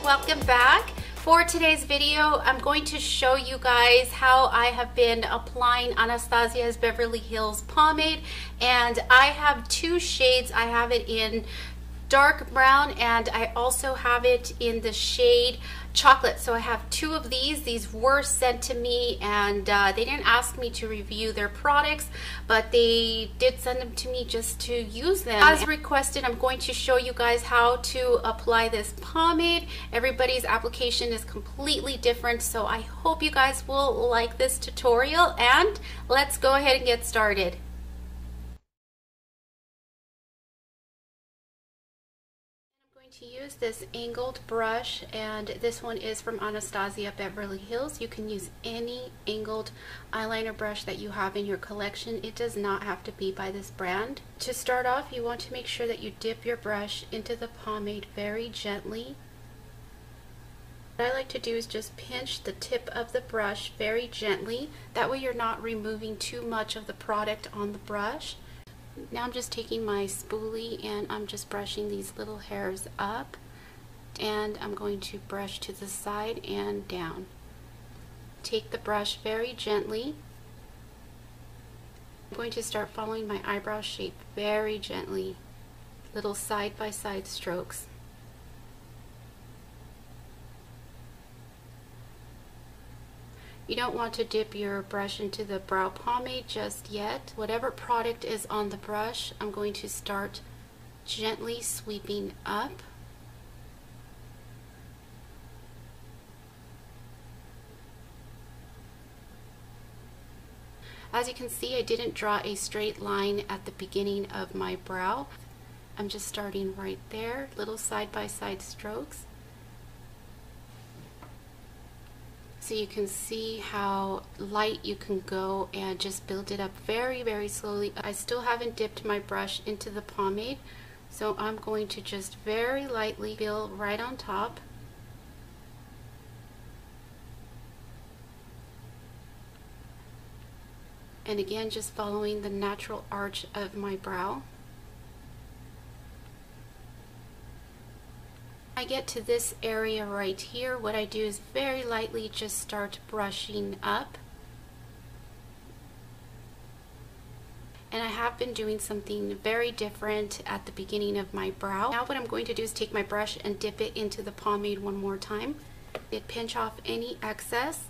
welcome back. For today's video, I'm going to show you guys how I have been applying Anastasia's Beverly Hills pomade, and I have two shades. I have it in dark brown and I also have it in the shade chocolate. So I have two of these. These were sent to me and they didn't ask me to review their products, but they did send them to me just to use them. As requested, I'm going to show you guys how to apply this pomade. Everybody's application is completely different, so I hope you guys will like this tutorial, and let's go ahead and get started. To use this angled brush, and this one is from Anastasia Beverly Hills. You can use any angled eyeliner brush that you have in your collection. It does not have to be by this brand. To start off, you want to make sure that you dip your brush into the pomade very gently. What I like to do is just pinch the tip of the brush very gently. That way you're not removing too much of the product on the brush. Now I'm just taking my spoolie and I'm just brushing these little hairs up, and I'm going to brush to the side and down. Take the brush very gently. I'm going to start following my eyebrow shape very gently, little side-by-side strokes. You don't want to dip your brush into the brow pomade just yet. Whatever product is on the brush, I'm going to start gently sweeping up. As you can see, I didn't draw a straight line at the beginning of my brow. I'm just starting right there, little side-by-side strokes. So you can see how light you can go and just build it up very, very slowly. I still haven't dipped my brush into the pomade, so I'm going to just very lightly fill right on top. And again, just following the natural arch of my brow. I get to this area right here, what I do is very lightly just start brushing up. And I have been doing something very different at the beginning of my brow. Now what I'm going to do is take my brush and dip it into the pomade one more time. Pinch off any excess,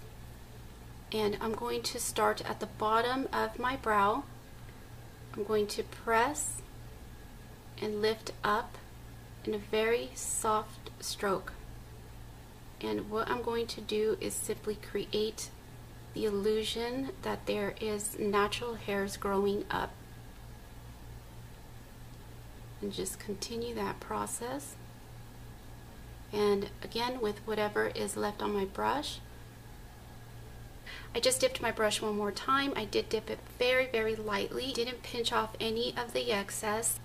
and I'm going to start at the bottom of my brow. I'm going to press and lift up in a very soft stroke, and what I'm going to do is simply create the illusion that there is natural hairs growing up, and just continue that process. And again, with whatever is left on my brush, I just dipped my brush one more time. I did dip it very, very lightly, didn't pinch off any of the excess.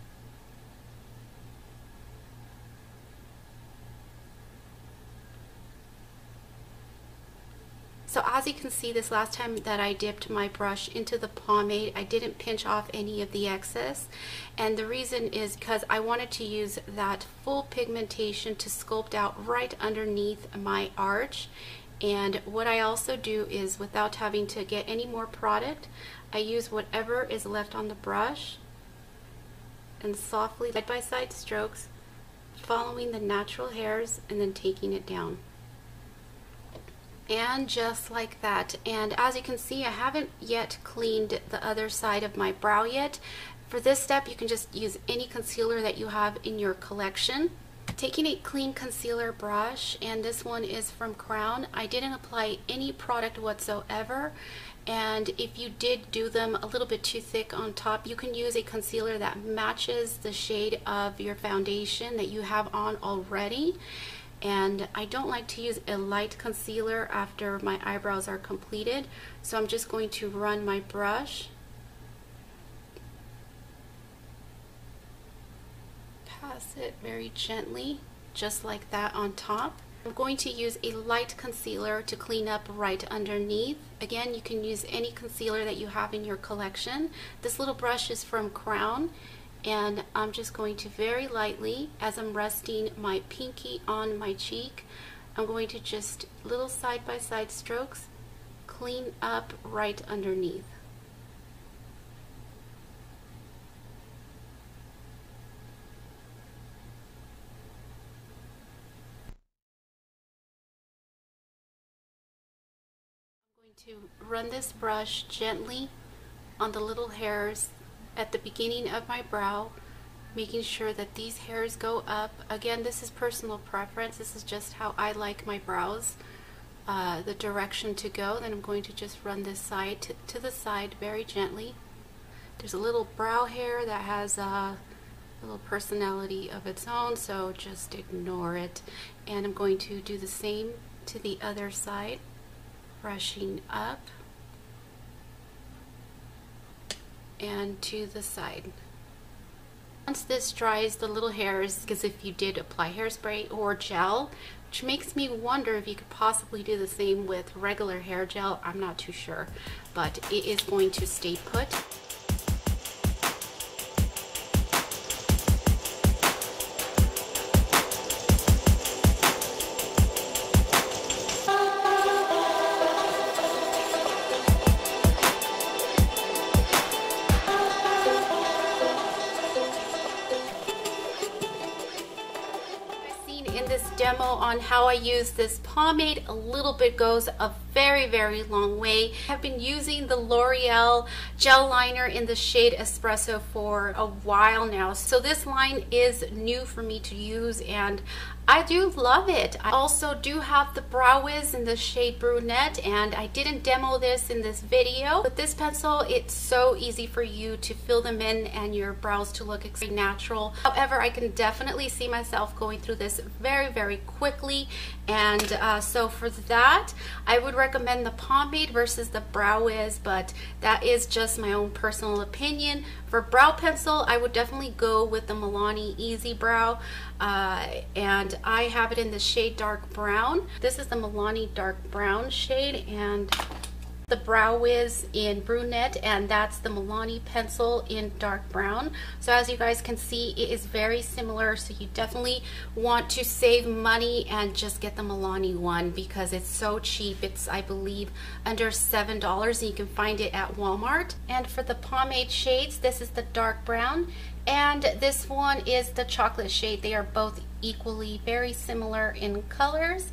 So as you can see, this last time that I dipped my brush into the pomade, I didn't pinch off any of the excess. And the reason is because I wanted to use that full pigmentation to sculpt out right underneath my arch. And what I also do is, without having to get any more product, I use whatever is left on the brush and softly, side-by-side strokes, following the natural hairs and then taking it down. And just like that. And as you can see, I haven't yet cleaned the other side of my brow yet. For this step, you can just use any concealer that you have in your collection. Taking a clean concealer brush, and this one is from Crown. I didn't apply any product whatsoever, and if you did do them a little bit too thick on top, you can use a concealer that matches the shade of your foundation that you have on already. And I don't like to use a light concealer after my eyebrows are completed, so I'm just going to run my brush pass it very gently, just like that on top. I'm going to use a light concealer to clean up right underneath. Again, you can use any concealer that you have in your collection. This little brush is from Crown, And I'm just going to very lightly, as I'm resting my pinky on my cheek, I'm going to just little side-by-side strokes clean up right underneath. I'm going to run this brush gently on the little hairs at the beginning of my brow, making sure that these hairs go up. Again, this is personal preference. This is just how I like my brows, the direction to go. Then I'm going to just run this side to the side very gently. There's a little brow hair that has a little personality of its own, so just ignore it. And I'm going to do the same to the other side, brushing up and to the side. Once this dries, the little hairs, because if you did apply hairspray or gel, which makes me wonder if you could possibly do the same with regular hair gel, I'm not too sure, but it is going to stay put. In this demo on how I use this pomade, a little bit goes a very long way. I've been using the L'Oreal gel liner in the shade Espresso for a while now, so this line is new for me to use and I do love it. I also do have the BrowWiz in the shade Brunette, and I didn't demo this in this video. With this pencil, it's so easy for you to fill them in and your brows to look extremely natural. However, I can definitely see myself going through this very quickly, and so for that, I would recommend the pomade versus the BrowWiz, but that is just my own personal opinion. For brow pencil, I would definitely go with the Milani Easy Brow, and I have it in the shade dark brown. This is the Milani dark brown shade, and the BrowWiz in brunette, and that's the Milani pencil in dark brown. So as you guys can see, it is very similar, so you definitely want to save money and just get the Milani one because it's so cheap. It's, I believe, under $7, and you can find it at Walmart. And for the pomade shades, this is the dark brown and this one is the chocolate shade. They are both equally very similar in colors.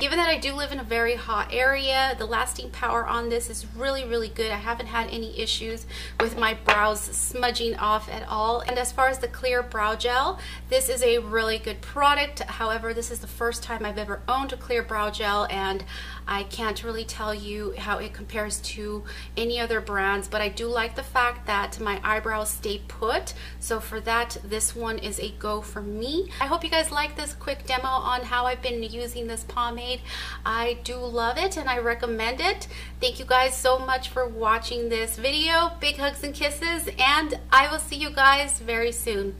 Given that I do live in a very hot area, the lasting power on this is really good. I haven't had any issues with my brows smudging off at all. And as far as the clear brow gel, this is a really good product. However, this is the first time I've ever owned a clear brow gel, and I can't really tell you how it compares to any other brands, but I do like the fact that my eyebrows stay put. So for that, this one is a go for me. I hope you guys like this quick demo on how I've been using this pomade. I do love it and I recommend it. Thank you guys so much for watching this video. Big hugs and kisses, and I will see you guys very soon.